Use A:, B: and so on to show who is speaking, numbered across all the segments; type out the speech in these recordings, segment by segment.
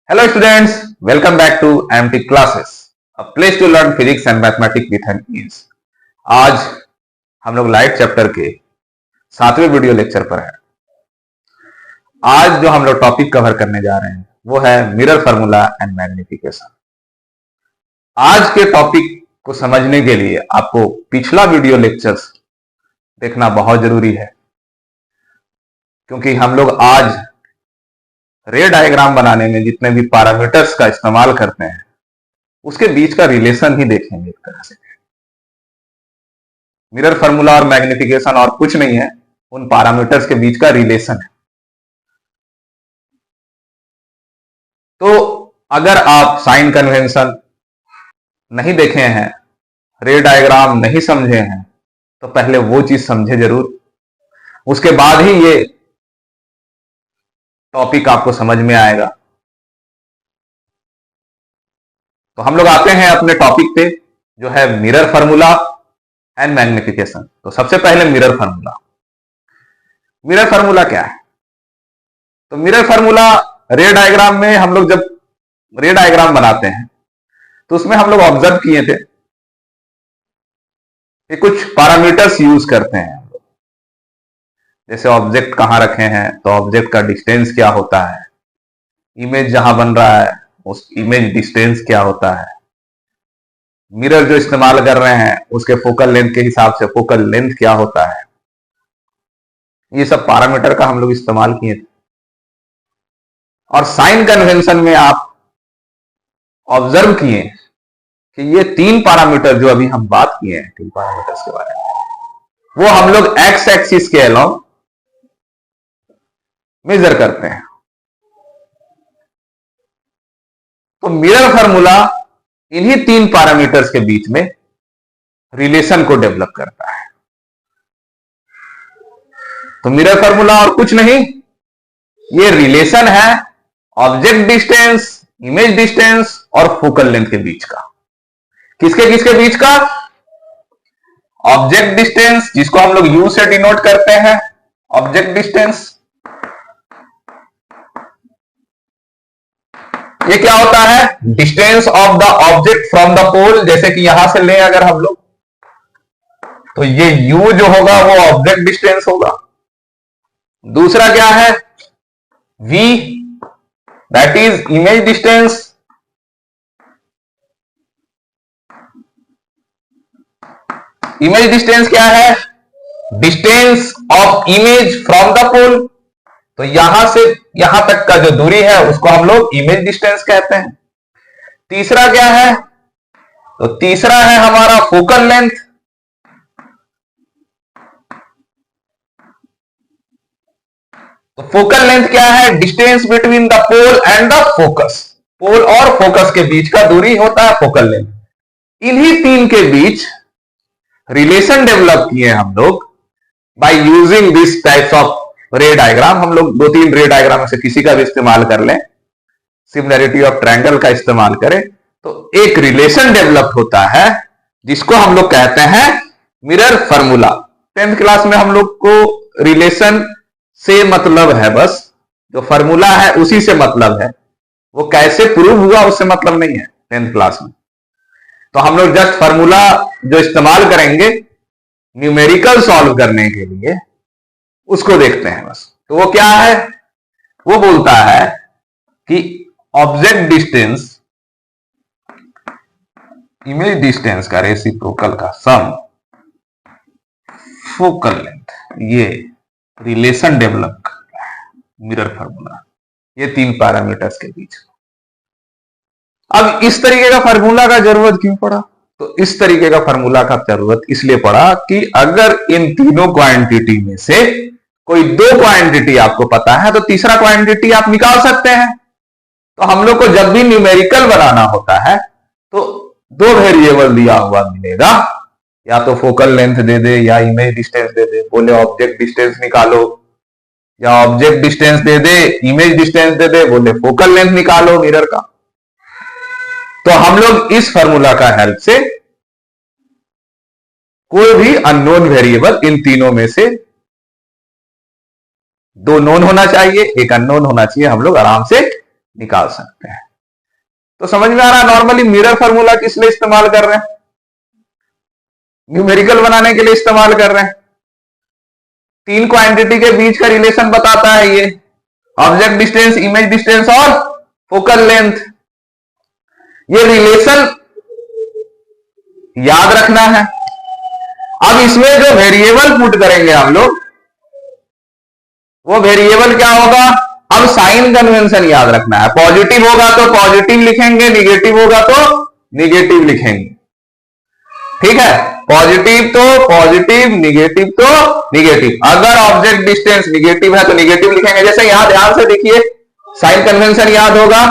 A: Hello students, welcome back to MT Classes, a place to learn physics and mathematics with an ease. आज हम लोग light chapter के 7वें video lecture पर हैं। आज जो हम लोग टॉपिक कवर करने जा रहे हैं वो है मिरर फार्मूला एंड मैग्निफिकेशन। आज के टॉपिक को समझने के लिए आपको पिछला वीडियो लेक्चर्स देखना बहुत जरूरी है, क्योंकि हम लोग आज रे डायग्राम बनाने में जितने भी पैरामीटर्स का इस्तेमाल करते हैं उसके बीच का रिलेशन ही देखेंगे। एक तरह से मिरर फार्मूला और मैग्निफिकेशन और कुछ नहीं है, उन पैरामीटर्स के बीच का रिलेशन है। तो अगर आप साइन कन्वेंशन नहीं देखे हैं, रे डायग्राम नहीं समझे हैं, तो पहले वो चीज समझे जरूर, उसके बाद ही ये टॉपिक आपको समझ में आएगा। तो हम लोग आते हैं अपने टॉपिक पे, जो है मिरर फार्मूला एंड मैग्निफिकेशन। तो सबसे पहले मिरर फार्मूला। मिरर फार्मूला क्या है? तो मिरर फार्मूला रे डायग्राम में हम लोग जब रे डायग्राम बनाते हैं तो उसमें हम लोग ऑब्जर्व किए थे कि कुछ पैरामीटर्स यूज करते हैं। जैसे ऑब्जेक्ट कहां रखे हैं तो ऑब्जेक्ट का डिस्टेंस क्या होता है, इमेज जहां बन रहा है उस इमेज डिस्टेंस क्या होता है, मिरर जो इस्तेमाल कर रहे हैं उसके फोकल लेंथ के हिसाब से फोकल लेंथ क्या होता है। ये सब पैरामीटर का हम लोग इस्तेमाल किए थे। और साइन कन्वेंशन में आप ऑब्जर्व किए कि ये तीन पैरामीटर जो अभी हम बात किए हैं, तीन पैरामीटर्स के बारे में, वो हम लोग एक्स एक्सिस के अलोंग मेजर करते हैं। तो मिरर फार्मूला इन्हीं तीन पैरामीटर्स के बीच में रिलेशन को डेवलप करता है। तो मिरर फार्मूला और कुछ नहीं, ये रिलेशन है ऑब्जेक्ट डिस्टेंस, इमेज डिस्टेंस और फोकल लेंथ के बीच का। किसके किसके बीच का? ऑब्जेक्ट डिस्टेंस, जिसको हम लोग यू से डिनोट करते हैं, ऑब्जेक्ट डिस्टेंस। ये क्या होता है? Distance of the object from the pole. जैसे कि यहां से लें अगर हम लोग, तो ये u जो होगा वो ऑब्जेक्ट डिस्टेंस होगा। दूसरा क्या है? v, that is image distance. Image distance क्या है? Distance of image from the pole. तो यहां से यहां तक का जो दूरी है उसको हम लोग इमेज डिस्टेंस कहते हैं। तीसरा क्या है? तो तीसरा है हमारा फोकल लेंथ। तो फोकल लेंथ क्या है? Distance between the pole and the focus. Pole और फोकस के बीच का दूरी होता है फोकल लेंथ। इन्हीं तीन के बीच रिलेशन डेवलप किए हम लोग by using this types of रे डायग्राम। हम लोग दो तीन रे डायग्राम में से किसी का भी इस्तेमाल कर लें, सिमिलरिटी ऑफ ट्रायंगल का इस्तेमाल करें, तो एक रिलेशन डेवलप होता है जिसको हम लोग कहते हैं मिरर फार्मूला। 10th क्लास में हम लोग को रिलेशन से मतलब है, बस जो फार्मूला है उसी से मतलब है, वो कैसे प्रूव हुआ उससे मतलब नहीं है 10th क्लास में। तो हम लोग जस्ट फार्मूला जो इस्तेमाल करेंगे न्यूमेरिकल सॉल्व करने के लिए, उसको देखते हैं बस। तो वो क्या है? वो बोलता है कि ऑब्जेक्ट डिस्टेंस इमेज डिस्टेंस का रेसिप्रोकल का सम फोकल लेंथ, ये रिलेशन डेवलप करता है मिरर फार्मूला, ये तीन पैरामीटर्स के बीच। अब इस तरीके का फार्मूला का जरूरत क्यों पड़ा? तो इस तरीके का फार्मूला का जरूरत इसलिए पड़ा कि अगर इन तीनों क्वांटिटी में से कोई दो क्वांटिटी आपको पता है तो तीसरा क्वांटिटी आप निकाल सकते हैं। तो हम लोग को जब भी न्यूमेरिकल बनाना होता है तो दो वेरिएबल दिया हुआ मिलेगा, या तो फोकल लेंथ दे दे या इमेज डिस्टेंस दे दे, बोले ऑब्जेक्ट डिस्टेंस निकालो, या ऑब्जेक्ट डिस्टेंस दे दे, इमेज डिस्टेंस दे दे, बोले फोकल लेंथ निकालो मिरर का। तो हम लोग इस फार्मूला का हेल्प से कोई भी अननोन वेरिएबल, इन तीनों में से दो नोन होना चाहिए, एक अननोन होना चाहिए, हम लोग आराम से निकाल सकते हैं। तो समझ में आ रहा है नॉर्मली मिरर फार्मूला किस लिए इस्तेमाल कर रहे हैं? न्यूमेरिकल बनाने के लिए इस्तेमाल कर रहे हैं। तीन क्वांटिटी के बीच का रिलेशन बताता है ये, ऑब्जेक्ट डिस्टेंस, इमेज डिस्टेंस और फोकल लेंथ। ये रिलेशन याद रखना है। अब इसमें जो वेरिएबल पुट करेंगे हम लोग, वो वेरिएबल क्या होगा? अब साइन कन्वेंशन याद रखना है। पॉजिटिव होगा तो पॉजिटिव लिखेंगे, निगेटिव होगा तो निगेटिव लिखेंगे। ठीक है, पॉजिटिव तो पॉजिटिव, निगेटिव तो निगेटिव। अगर ऑब्जेक्ट डिस्टेंस निगेटिव है तो निगेटिव लिखेंगे। जैसे यहां ध्यान से देखिए, साइन कन्वेंशन याद होगा।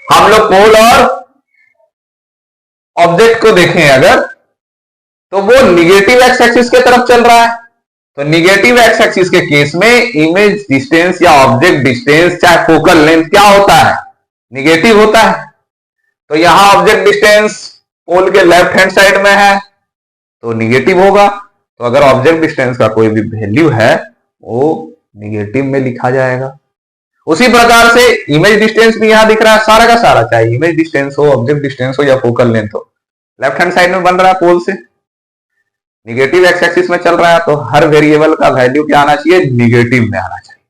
A: हम लोग पोल और ऑब्जेक्ट को देखें अगर, तो वो निगेटिव एक्स एक्सिस के तरफ चल रहा है। तो निगेटिव एक्स एक्सिस के केस में इमेज डिस्टेंस या ऑब्जेक्ट डिस्टेंस चाहे फोकल लेंथ क्या होता है? निगेटिव होता है। तो यहां ऑब्जेक्ट डिस्टेंस पोल के लेफ्ट हैंड साइड में है तो निगेटिव होगा। तो अगर ऑब्जेक्ट डिस्टेंस का कोई भी वैल्यू है वो निगेटिव में लिखा जाएगा। उसी प्रकार से इमेज डिस्टेंस भी यहां दिख रहा है, सारा का सारा, चाहे इमेज डिस्टेंस हो, ऑब्जेक्ट डिस्टेंस हो या फोकल लेंथ हो, लेफ्ट हैंड साइड में बन रहा है पोल से, निगेटिव एक्स एक्सिस में चल रहा है। तो हर वेरिएबल का वैल्यू क्या आना चाहिए? निगेटिव में आना चाहिए।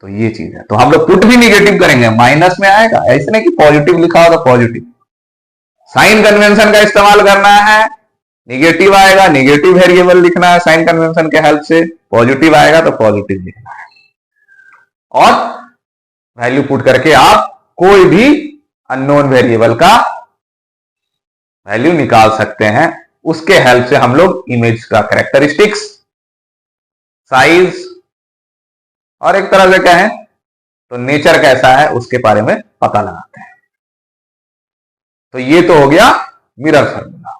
A: तो ये चीज है। तो हम लोग पुट भी निगेटिव करेंगे, माइनस में आएगा। ऐसे नहीं कि पॉजिटिव लिखा हो तो पॉजिटिव। साइन कन्वेंशन का इस्तेमाल करना है, निगेटिव आएगा, निगेटिव वेरिएबल लिखना है साइन कन्वेंशन के हेल्प से, पॉजिटिव आएगा तो पॉजिटिव लिखना है। और वैल्यू पुट करके आप कोई भी अननोन वेरिएबल का वैल्यू निकाल सकते हैं। उसके हेल्प से हम लोग इमेज का कैरेक्टरिस्टिक्स, साइज और एक तरह से कहें तो नेचर कैसा है उसके बारे में पता लगाते हैं। तो ये तो हो गया मिरर फार्मूला।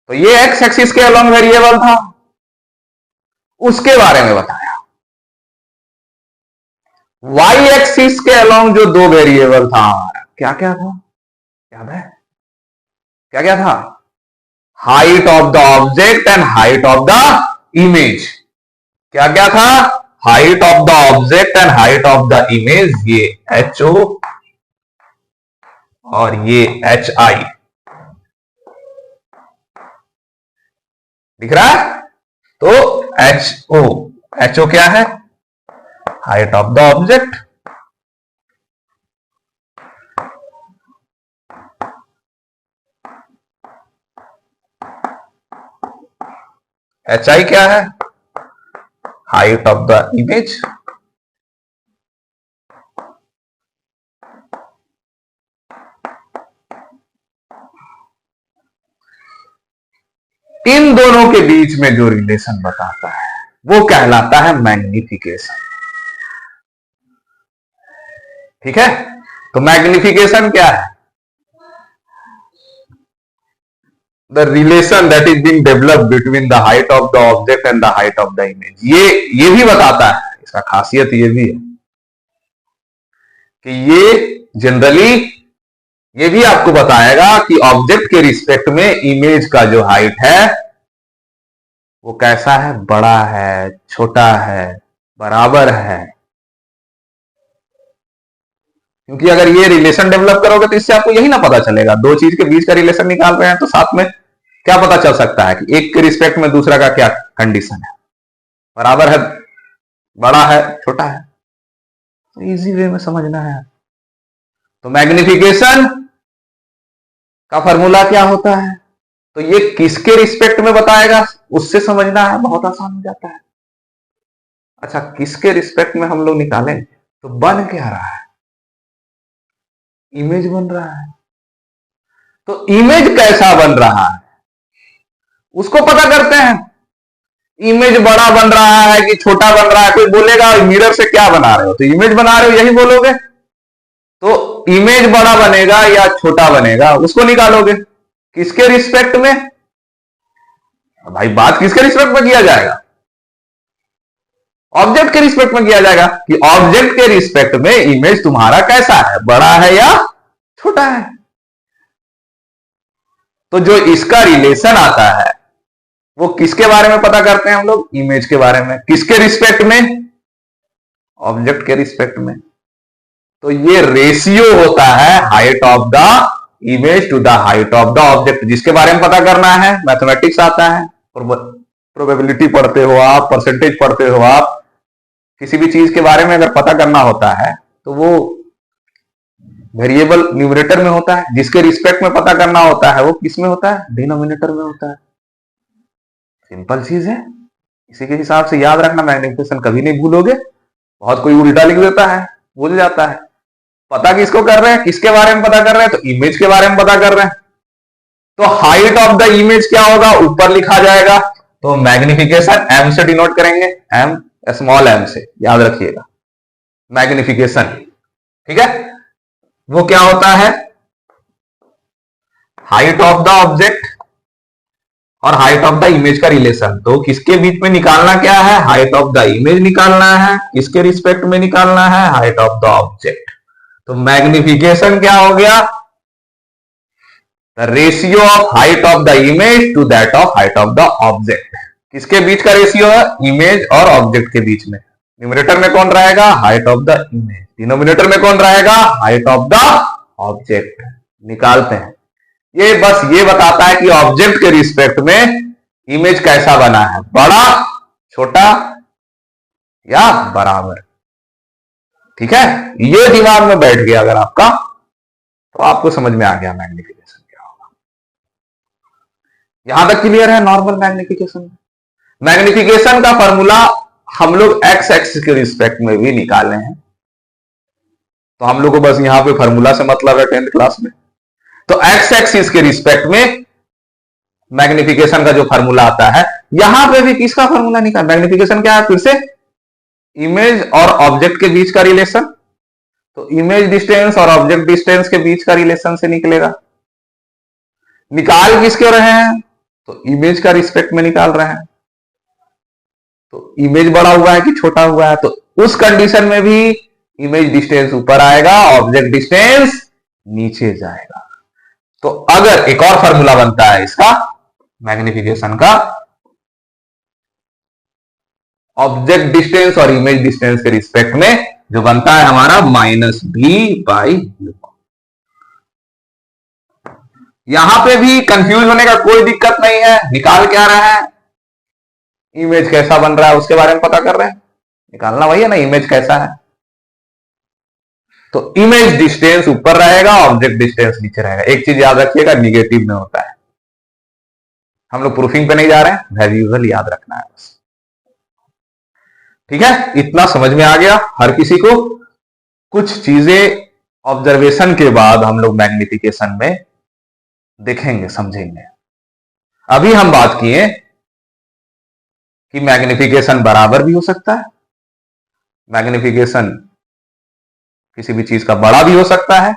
A: तो ये एक्स एक्सिस के अलोंग वेरिएबल था, उसके बारे में बताया। वाई एक्सिस के अलोंग जो दो वेरिएबल था हमारा, क्या क्या था याद है? क्या क्या था? Height of the object and height of the image. क्या क्या था? Height of the object and height of the image. ये एच ओ और ये एच आई दिख रहा है। तो एच ओ क्या है? Height of the object, H I क्या है? Height of the image. इन दोनों के बीच में जो रिलेशन बताता है वो कहलाता है मैग्निफिकेशन। ठीक है, तो मैग्निफिकेशन क्या है? The relation that is being developed between the height of the object and the height of the image. ये भी बताता है, इसका खासियत ये भी है कि ये जनरली ये भी आपको बताएगा कि ऑब्जेक्ट के रिस्पेक्ट में इमेज का जो हाइट है वो कैसा है, बड़ा है, छोटा है, बराबर है। क्योंकि अगर ये रिलेशन डेवलप करोगे तो इससे आपको यही ना पता चलेगा, दो चीज के बीच का रिलेशन निकाल रहे हैं तो साथ में क्या पता चल सकता है कि एक के रिस्पेक्ट में दूसरा का क्या कंडीशन है, बराबर है, बड़ा है, छोटा है। तो इजी वे में समझना है। तो मैग्निफिकेशन का फॉर्मूला क्या होता है? तो ये किसके रिस्पेक्ट में बताएगा उससे समझना है, बहुत आसान हो जाता है। अच्छा, किसके रिस्पेक्ट में हम लोग निकालें तो बन क्या रहा है? इमेज बन रहा है। तो इमेज कैसा बन रहा है उसको पता करते हैं। इमेज बड़ा बन रहा है कि छोटा बन रहा है? कोई बोलेगा मिरर से क्या बना रहे हो, तो इमेज बना रहे हो यही बोलोगे। तो इमेज बड़ा बनेगा या छोटा बनेगा उसको निकालोगे। किसके रिस्पेक्ट में? भाई बात किसके रिस्पेक्ट में किया जाएगा? ऑब्जेक्ट के रिस्पेक्ट में किया जाएगा कि ऑब्जेक्ट के रिस्पेक्ट में इमेज तुम्हारा कैसा है, बड़ा है या छोटा है। तो जो इसका रिलेशन आता है वो किसके बारे में पता करते हैं हम लोग? इमेज के बारे में। किसके रिस्पेक्ट में? ऑब्जेक्ट के रिस्पेक्ट में। तो ये रेशियो होता है height of the image to the height of the object, जिसके बारे में पता करना है मैथमेटिक्स आता है, प्रोबेबिलिटी पढ़ते हो आप, परसेंटेज पढ़ते हो आप, किसी भी चीज के बारे में अगर पता करना होता है तो वो वेरिएबल न्यूमरेटर में होता है, जिसके रिस्पेक्ट में पता करना होता है वो किस में होता है, डिनोमिनेटर में होता है। सिंपल चीज है, इसी के हिसाब से याद रखना, मैग्निफिकेशन कभी नहीं भूलोगे। बहुत कोई उल्टा लिख देता है, भूल जाता है। पता किसको कर रहे हैं, किसके बारे में पता कर रहे हैं, तो इमेज के बारे में पता कर रहे हैं। तो हाइट ऑफ द इमेज क्या होगा, ऊपर लिखा जाएगा, तो मैग्निफिकेशन एम से डिनोट करेंगे, एम स्मॉल एम से, याद रखिएगा मैग्निफिकेशन। ठीक है, वो क्या होता है, हाइट ऑफ द ऑब्जेक्ट और हाइट ऑफ द इमेज का रिलेशन। तो किसके बीच में निकालना क्या है, हाइट ऑफ द इमेज निकालना है, किसके रिस्पेक्ट में निकालना है, हाइट ऑफ द ऑब्जेक्ट। तो मैग्निफिकेशन क्या हो गया, the ratio of height of the image to that of height of the object. किसके बीच का रेशियो है, इमेज और ऑब्जेक्ट के बीच में। न्यूमरेटर में कौन रहेगा, height of the image, denominator में कौन रहेगा, हाइट ऑफ द ऑब्जेक्ट। निकालते हैं, ये बस ये बताता है कि ऑब्जेक्ट के रिस्पेक्ट में इमेज कैसा बना है, बड़ा, छोटा या बराबर। ठीक है, ये दिमाग में बैठ गया अगर आपका, तो आपको समझ में आ गया मैग्निफिकेशन क्या होगा। यहां तक क्लियर है नॉर्मल मैग्निफिकेशन। मैग्निफिकेशन का फॉर्मूला हम लोग एक्स एक्सिस के रिस्पेक्ट में भी निकाले हैं, तो हम लोग को बस यहां पे फॉर्मूला से मतलब है 10th क्लास में। तो एक्स एक्सिस के रिस्पेक्ट में मैग्निफिकेशन का जो फॉर्मूला आता है, यहां पे भी किसका फॉर्मूला निकाल, मैग्निफिकेशन क्या है, फिर से इमेज और ऑब्जेक्ट के बीच का रिलेशन। तो इमेज डिस्टेंस और ऑब्जेक्ट डिस्टेंस के बीच का रिलेशन से निकलेगा। निकाल किसके रहे हैं, तो इमेज का रिस्पेक्ट में निकाल रहे हैं। तो इमेज बड़ा हुआ है कि छोटा हुआ है, तो उस कंडीशन में भी इमेज डिस्टेंस ऊपर आएगा, ऑब्जेक्ट डिस्टेंस नीचे जाएगा। तो अगर एक और फॉर्मूला बनता है इसका मैग्निफिकेशन का, ऑब्जेक्ट डिस्टेंस और इमेज डिस्टेंस के रिस्पेक्ट में जो बनता है हमारा -b/u। यहां पे भी कंफ्यूज होने का कोई दिक्कत नहीं है। निकाल क्या रहा है, इमेज कैसा बन रहा है उसके बारे में पता कर रहे हैं, निकालना वही है ना, इमेज कैसा है। तो इमेज डिस्टेंस ऊपर रहेगा, ऑब्जेक्ट डिस्टेंस नीचे रहेगा। एक चीज याद रखिएगा, निगेटिव में होता है। हम लोग प्रूफिंग पे नहीं जा रहे हैं, वेरिएबल याद रखना है बस। ठीक है, इतना समझ में आ गया हर किसी को। कुछ चीजें ऑब्जर्वेशन के बाद हम लोग मैग्निफिकेशन में देखेंगे, समझेंगे। अभी हम बात किए कि मैग्निफिकेशन बराबर भी हो सकता है, मैग्निफिकेशन किसी भी चीज का बड़ा भी हो सकता है,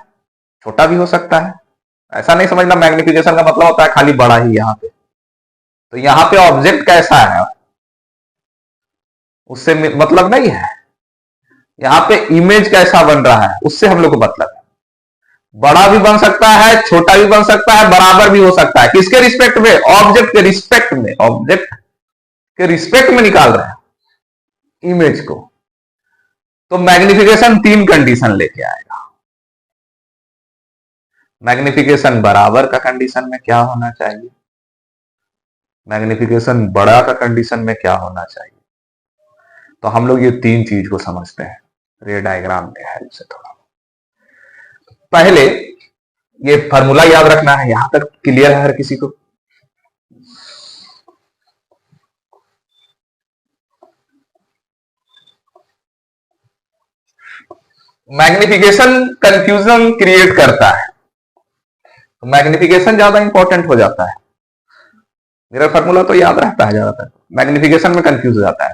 A: छोटा भी हो सकता है। ऐसा नहीं समझना मैग्निफिकेशन का मतलब होता है खाली बड़ा ही। यहां पे तो यहां पे ऑब्जेक्ट कैसा है उससे मतलब नहीं है, यहां पे इमेज कैसा बन रहा है उससे हम लोग को मतलब है। बड़ा भी बन सकता है, छोटा भी बन सकता है, बराबर भी हो सकता है। किसके रिस्पेक्ट में, ऑब्जेक्ट के रिस्पेक्ट में, ऑब्जेक्ट के रिस्पेक्ट में निकाल रहे हैं इमेज को। तो मैग्निफिकेशन 3 कंडीशन लेके आएगा। मैग्निफिकेशन बराबर का कंडीशन में क्या होना चाहिए, मैग्निफिकेशन बड़ा का कंडीशन में क्या होना चाहिए। तो हम लोग ये 3 चीज को समझते हैं रे डायग्राम के हेल्प से। थोड़ा पहले ये फॉर्मूला याद रखना है। यहां तक क्लियर है हर किसी को। मैग्निफिकेशन कंफ्यूजन क्रिएट करता है, तो मैग्निफिकेशन ज्यादा इंपॉर्टेंट हो जाता है। मेरा फॉर्मूला तो याद रहता है ज्यादातर, मैग्निफिकेशन में कंफ्यूज हो जाता है।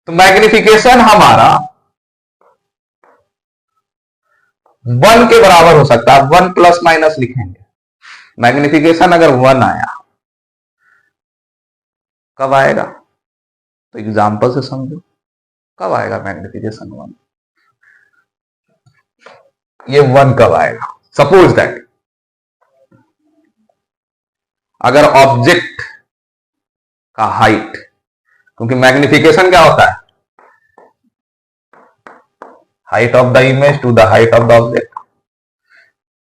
A: तो मैग्निफिकेशन हमारा 1 के बराबर हो सकता है, 1 प्लस माइनस लिखेंगे। मैग्निफिकेशन अगर 1 आया, कब आएगा, तो एग्जांपल से समझो कब आएगा मैग्निफिकेशन 1। ये 1 कब आएगा, सपोज दैट अगर ऑब्जेक्ट का हाइट, क्योंकि मैग्निफिकेशन क्या होता है, height of the image to the height of the object,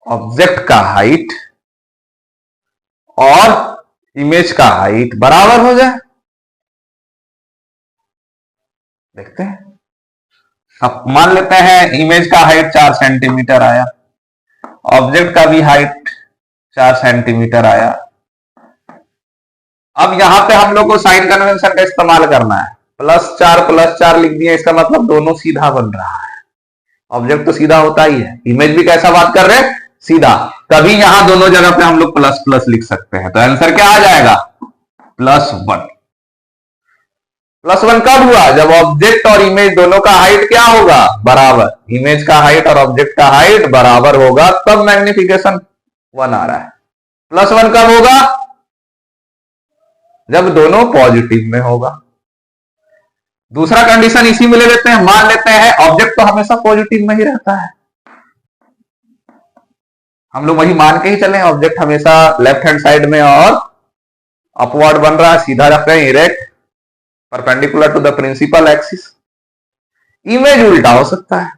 A: object का हाइट और इमेज का हाइट बराबर हो जाए। देखते हैं, अब मान लेते हैं इमेज का हाइट 4 सेंटीमीटर आया, ऑब्जेक्ट का भी हाइट 4 सेंटीमीटर आया। अब यहां पे हम लोग को साइन कन्वेंशन का इस्तेमाल करना है, +4 लिख दिया, इसका मतलब दोनों सीधा बन रहा है। ऑब्जेक्ट तो सीधा होता ही है, इमेज भी कैसा बात कर रहे हैं, सीधा। कभी यहां दोनों जगह पे हम लोग प्लस प्लस लिख सकते हैं, तो आंसर क्या आ जाएगा, +1। +1 कब हुआ, जब ऑब्जेक्ट और इमेज दोनों का हाइट क्या होगा, बराबर। इमेज का हाइट और ऑब्जेक्ट का हाइट बराबर होगा, तब मैग्निफिकेशन 1 आ रहा है। +1 कब होगा, जब दोनों पॉजिटिव में होगा। दूसरा कंडीशन इसी में ले लेते हैं, मान लेते हैं ऑब्जेक्ट तो हमेशा पॉजिटिव में ही रहता है, हम लोग वही मान के ही चले, ऑब्जेक्ट हमेशा लेफ्ट हैंड साइड में और अपवर्ड बन रहा है, सीधा रख रहे हैं, erect, perpendicular to the principal axis. Image उल्टा हो सकता है।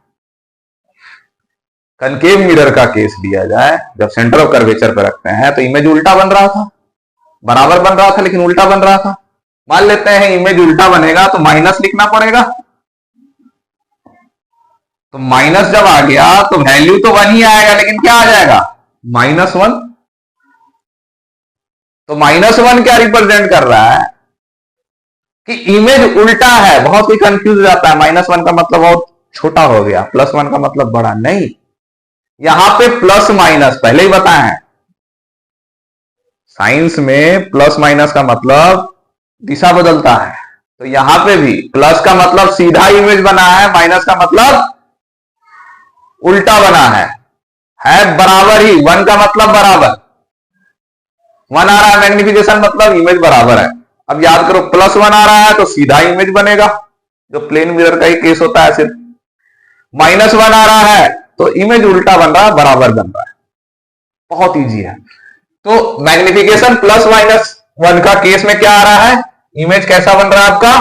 A: कनकेव मिरर का केस लिया जाए, जब सेंटर ऑफ कर्वेचर पर रखते हैं तो इमेज उल्टा बन रहा था, बराबर बन रहा था लेकिन उल्टा बन रहा था। मान लेते हैं इमेज उल्टा बनेगा तो माइनस लिखना पड़ेगा, तो माइनस जब आ गया तो वैल्यू तो 1 ही आएगा, लेकिन क्या आ जाएगा, -1। तो -1 क्या रिप्रेजेंट कर रहा है कि इमेज उल्टा है। बहुत कोई कंफ्यूज हो जाता है, -1 का मतलब बहुत छोटा हो गया, +1 का मतलब बड़ा, नहीं। यहां पे प्लस माइनस पहले ही बताए हैं, साइंस में प्लस माइनस का मतलब दिशा बदलता है, तो यहां पे भी प्लस का मतलब सीधा इमेज बना है, माइनस का मतलब उल्टा बना है बराबर ही। 1 का मतलब बराबर, 1 आ रहा है मैग्निफिकेशन, मतलब इमेज बराबर है। अब याद करो, +1 आ रहा है तो सीधा इमेज बनेगा, जो प्लेन मिरर का ही केस होता है। सिर्फ -1 आ रहा है तो इमेज उल्टा बन रहा है, बराबर बन रहा है। बहुत इजी है। तो मैग्निफिकेशन +-1 का केस में क्या आ रहा है, इमेज कैसा बन रहा है आपका,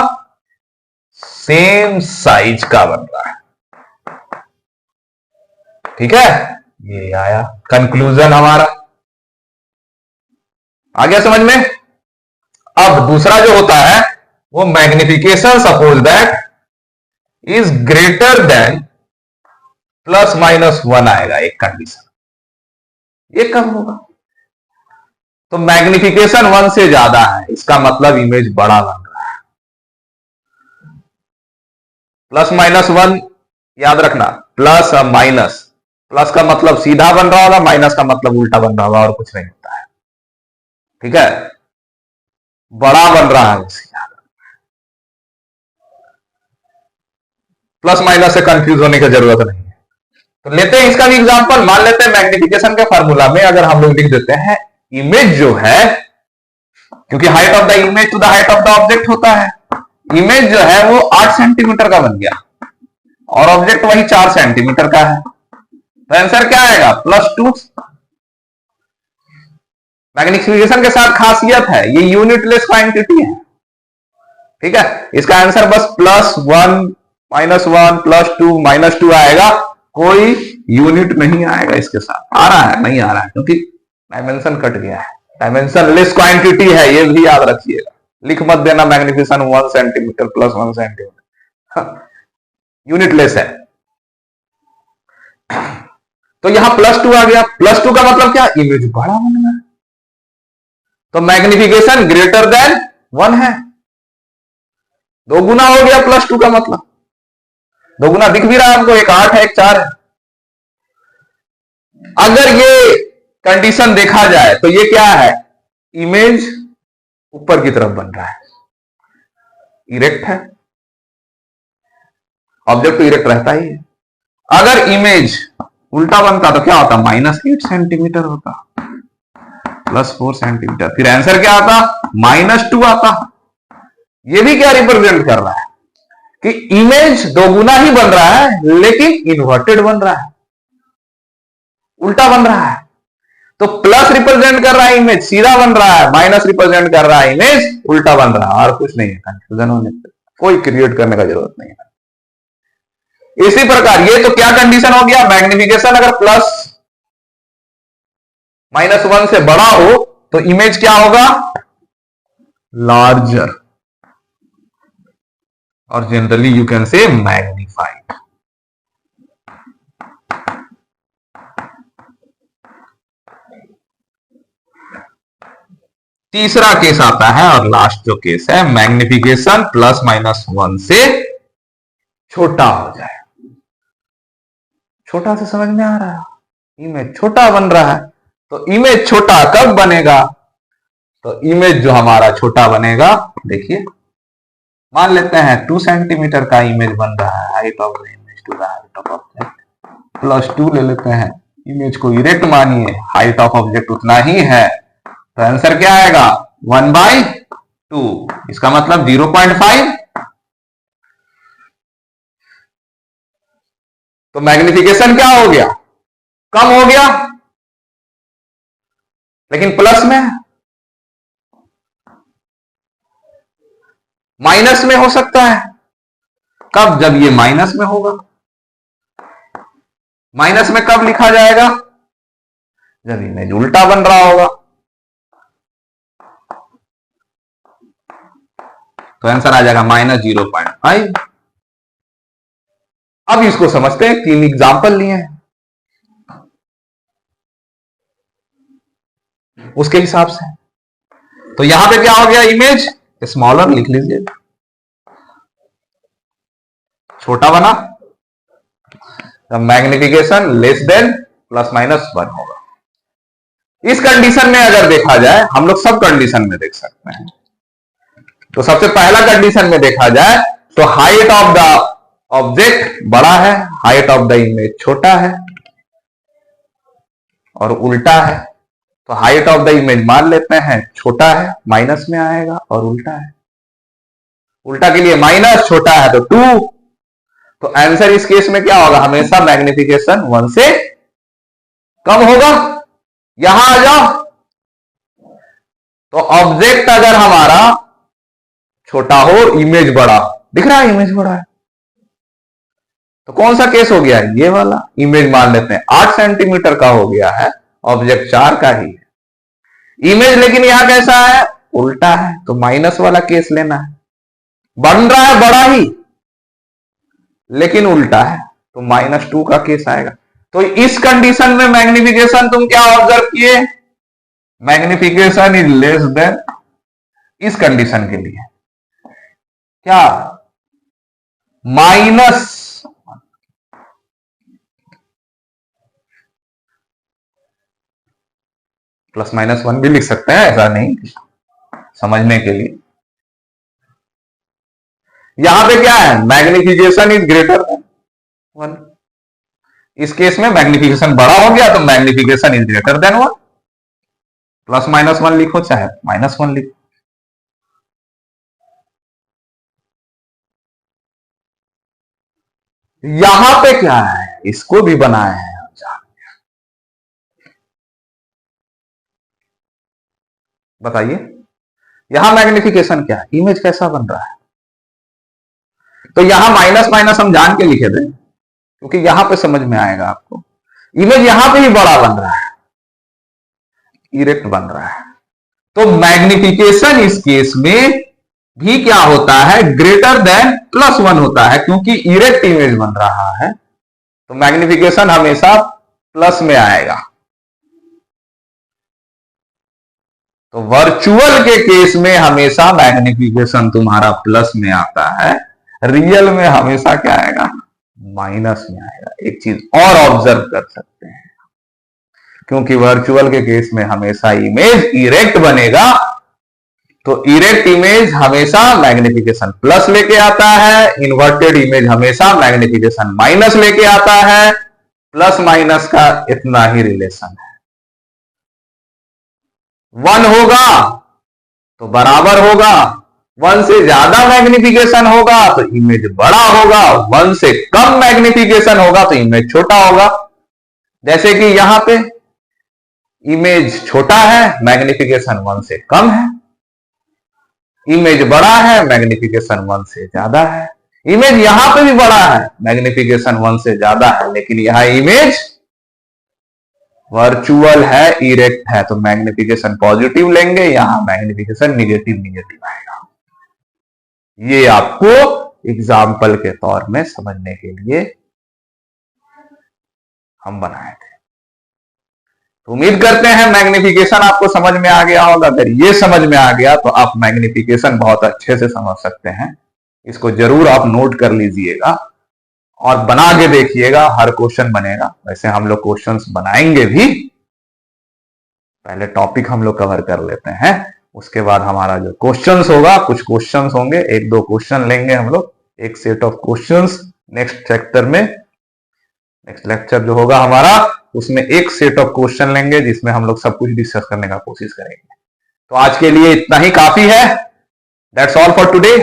A: सेम साइज का बन रहा है। ठीक है, ये आया कंक्लूजन हमारा, आ गया समझ में। अब दूसरा जो होता है वो magnification suppose that is greater than +-1 आएगा, एक कंडीशन। ये कब होगा, तो मैग्निफिकेशन 1 से ज्यादा है, इसका मतलब इमेज बड़ा बन रहा है। +-1 याद रखना, प्लस और माइनस, प्लस का मतलब सीधा बन रहा होगा, माइनस का मतलब उल्टा बन रहा होगा, और कुछ नहीं होता है। ठीक है, बड़ा बन रहा है, प्लस माइनस से कंफ्यूज होने की जरूरत नहीं है। तो लेते हैं इसका भी एग्जांपल, मान लेते हैं मैग्निफिकेशन के फार्मूला में अगर हम लोग लिख देते हैं इमेज जो है, क्योंकि height of the image to the height of the object होता है, इमेज जो है वो 8 सेंटीमीटर का बन गया और ऑब्जेक्ट वही 4 सेंटीमीटर का है, तो आंसर क्या आएगा, +2। मैग्निफिकेशन के साथ खासियत है, ये यूनिटलेस क्वांटिटी है। ठीक है, इसका आंसर बस +1, -1, +2, -2 आएगा, कोई यूनिट नहीं आएगा इसके साथ। आ रहा है, नहीं आ रहा है, क्योंकि डायमेंशन कट गया है, डायमेंशन लेस क्वांटिटी है, ये भी याद रखिएगा। लिख मत देना magnification 1 centimetre +1 centimetre, unit less है। तो यहां +2 आ गया, +2 का मतलब क्या, इमेज बड़ा बनना है, तो मैग्निफिकेशन ग्रेटर देन 1 है, 2 गुना हो गया +2 का मतलब, 2 गुना दिख भी रहा है आपको, एक 8 है, एक 4 है। अगर ये कंडीशन देखा जाए तो ये क्या है, इमेज ऊपर की तरफ बन रहा है, इरेक्ट है, ऑब्जेक्ट तो इरेक्ट रहता ही है। अगर इमेज उल्टा बनता तो क्या होता, -8 सेंटीमीटर होता, +4 सेंटीमीटर, फिर आंसर क्या आता, -2 आता। ये भी क्या रिप्रेजेंट कर रहा है कि इमेज 2 गुना ही बन रहा है, लेकिन इन्वर्टेड बन रहा है, उल्टा बन रहा है। तो प्लस रिप्रेजेंट कर रहा है इमेज सीधा बन रहा है, माइनस रिप्रेजेंट कर रहा है इमेज उल्टा बन रहा है, और कुछ नहीं है। कंफ्यूजन होने पे कोई क्रिएट करने का जरूरत नहीं है। इसी प्रकार ये तो क्या कंडीशन हो गया, मैग्निफिकेशन अगर प्लस -1 से बड़ा हो तो इमेज क्या होगा, लार्जर, और generally you can say magnified. तीसरा केस आता है और लास्ट जो केस है, मैग्निफिकेशन +-1 से छोटा हो जाए। छोटा से समझ में आ रहा है, इमेज छोटा बन रहा है। तो इमेज छोटा कब बनेगा, तो इमेज जो हमारा छोटा बनेगा, देखिए मान लेते हैं 2 सेंटीमीटर का इमेज बन रहा है, height of the image to the height of object +2 ले लेते हैं। इमेज को इरेक्ट मानिए, हाइट ऑफ ऑब्जेक्ट उतना ही है, तो आंसर क्या आएगा 1/2। इसका मतलब 0.5। तो मैग्निफिकेशन क्या हो गया, कम हो गया, लेकिन प्लस में, माइनस में हो सकता है। कब, जब ये माइनस में होगा। माइनस में कब लिखा जाएगा, जब इमेज उल्टा बन रहा होगा। तो आंसर आ जाएगा -0.5। अब इसको समझते हैं, 3 एग्जाम्पल लिए हैं उसके हिसाब से। तो यहां पे क्या हो गया, इमेज स्मॉलर लिख लीजिए, छोटा बना, तो मैग्निफिकेशन < +-1 होगा। इस कंडीशन में अगर देखा जाए, हम लोग सब कंडीशन में देख सकते हैं। तो सबसे पहला कंडीशन में देखा जाए तो हाइट ऑफ द ऑब्जेक्ट बड़ा है, हाइट ऑफ द इमेज छोटा है, और उल्टा है। तो हाइट ऑफ द इमेज मान लेते हैं छोटा है, माइनस में आएगा, और उल्टा है, उल्टा के लिए माइनस, छोटा है तो 2। तो आंसर इस केस में क्या होगा, हमेशा मैग्निफिकेशन 1 से कम होगा। यहां आ जाओ, तो ऑब्जेक्ट अगर हमारा छोटा हो, इमेज बड़ा, दिख रहा है इमेज बड़ा है, तो कौन सा केस हो गया, ये वाला। इमेज मान लेते हैं 8 सेंटीमीटर का हो गया है, ऑब्जेक्ट 4 का ही है। इमेज लेकिन यहां कैसा है, उल्टा है, तो माइनस वाला केस लेना है। बन रहा है बड़ा ही, लेकिन उल्टा है, तो -2 का केस आएगा। तो इस कंडीशन में मैग्निफिकेशन तुम क्या ऑब्जर्व किए, मैग्निफिकेशन इज लेस देन, इस कंडीशन के लिए क्या, -, +-1 भी लिख सकते हैं, ऐसा नहीं, समझने के लिए। यहां पे क्या है, मैग्निफिकेशन इज ग्रेटर देन 1। इस केस में मैग्निफिकेशन बड़ा हो गया, तो मैग्निफिकेशन इज ग्रेटर देन 1। +-1 लिखो चाहे -1 लिखो। यहां पे क्या है, इसको भी बनाए हैं, बताइए यहां मैग्निफिकेशन क्या है, इमेज कैसा बन रहा है। तो यहां माइनस हम जान के लिखे थे, क्योंकि यहां पे समझ में आएगा आपको। इमेज यहां पे ही बड़ा बन रहा है, इरेक्ट बन रहा है। तो मैग्निफिकेशन इस केस में भी क्या होता है, ग्रेटर देन +1 होता है, क्योंकि इरेक्ट इमेज बन रहा है। तो मैग्निफिकेशन हमेशा प्लस में आएगा। तो वर्चुअल के केस में हमेशा मैग्निफिकेशन तुम्हारा प्लस में आता है, रियल में हमेशा क्या आएगा, माइनस में आएगा। एक चीज और ऑब्जर्व कर सकते हैं, क्योंकि वर्चुअल के केस में हमेशा इमेज इरेक्ट बनेगा, तो इरेक्ट इमेज हमेशा मैग्निफिकेशन प्लस लेके आता है, इन्वर्टेड इमेज हमेशा मैग्निफिकेशन माइनस लेके आता है। प्लस माइनस का इतना ही रिलेशन है। 1 होगा तो बराबर होगा, 1 से ज्यादा मैग्निफिकेशन होगा तो इमेज बड़ा होगा, 1 से कम मैग्निफिकेशन होगा तो इमेज छोटा होगा। जैसे कि यहां पे इमेज छोटा है, मैग्निफिकेशन 1 से कम है, इमेज बड़ा है, मैग्निफिकेशन 1 से ज्यादा है। इमेज यहां पे भी बड़ा है, मैग्निफिकेशन 1 से ज्यादा है, लेकिन यहां इमेज वर्चुअल है, इरेक्ट है, तो मैग्निफिकेशन पॉजिटिव लेंगे, यहां मैग्निफिकेशन निगेटिव आएगा। ये आपको एग्जाम्पल के तौर में समझने के लिए हम बनाए थे। तो उम्मीद करते हैं मैग्निफिकेशन आपको समझ में आ गया होगा। अगर ये समझ में आ गया तो आप मैग्निफिकेशन बहुत अच्छे से समझ सकते हैं। इसको जरूर आप नोट कर लीजिएगा और बना के देखिएगा, हर क्वेश्चन बनेगा। वैसे हम लोग क्वेश्चंस बनाएंगे भी, पहले टॉपिक हम लोग कवर कर लेते हैं, उसके बाद हमारा जो क्वेश्चंस होगा, कुछ क्वेश्चंस होंगे, 1-2 क्वेश्चन लेंगे हम लोग, एक set of questions next chapter में, नेक्स्ट लेक्चर जो होगा हमारा, उसमें एक सेट ऑफ क्वेश्चन लेंगे जिसमें हम लोग सब कुछ डिस्कस करने का कोशिश करेंगे। तो आज के लिए इतना ही काफी है। That's all for today.